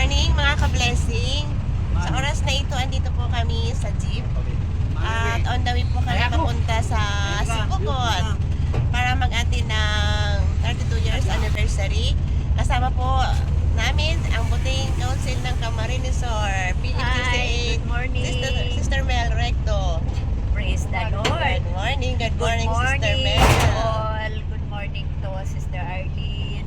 morning mga ka-blessing. Sa oras na ito, andito po kami sa jeep. At on the way po kami papunta sa Sipokot para mag-attend ng 32 years anniversary. Kasama po namin ang buting council ng Camarines-Sur, PFCC. Good morning. Sister Mel Recto. Praise the Lord. Good morning, Good Sister morning Mel. all. Good morning to Sister Arlene.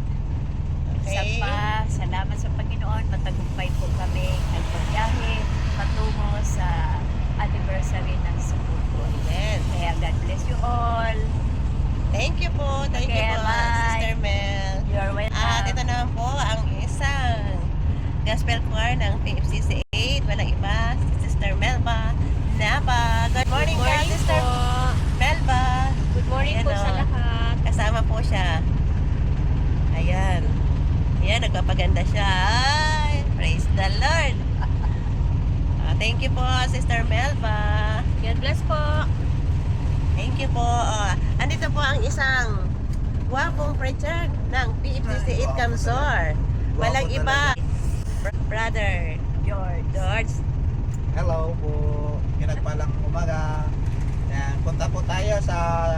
Isa Okay. pa, salamat sa Panginoon. Matagumpay po kami at pagbiyahe patungo sa anniversary ng Sipokot. Amen. Kaya God bless you all. Thank you po. Thank you Okay, po, bye. Sister Mel. You're welcome. At ito naman po ang isang gospel choir ng PFCC 8. Walang iba, si Sister Melba Napa. Good morning, Sister Melba. Good morning Ayan, po sa oh. lahat. Kasama po siya. Ayan. Ayan, nagpapaganda siya. Ay, praise the Lord. Thank you po, Sister Melba. God bless po. Thank you po. Andito po ang isang gwapong preacher ng PFCC 8 Camsor. Walang iba. Brother George. Hello po, pinagpalang umaga. Ayan, punta po tayo sa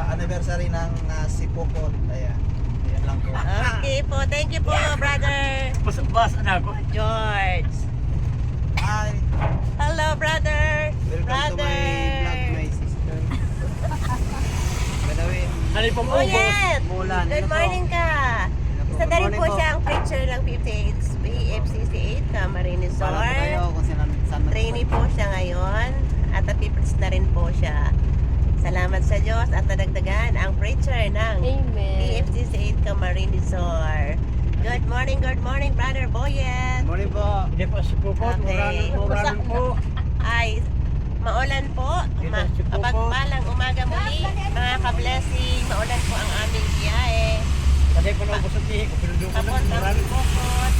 anniversary ng Sipokot. Ayan, ayan lang po. Okay po. Thank you po, Brother Bas na ako. George. Hi, Hello, brother. welcome to my vlog, my sister. By the way, Ano pong Oh, yes. Mulan. Good Ano to? morning ka. Isa na rin po siyang preacher ng PFCC 8 Camarines-Sur. Para po tayo kung saan Trainee po siya ngayon at napipreach na rin po siya. Salamat sa Diyos at nadagdagan ang preacher ng PFCC 8 Camarines-Sur. Good morning, Brother Boyet. Morning po. Hindi po si Pupot. Okay. Muranan po. Ay, maulan po. Kapagpalang umaga muli, mga ka-blessing. Maulan po ang aming biyahe. Kasi po na ubos ang tihi ko. Pinudo ko na. Papuntang Muranan po. Sipokot.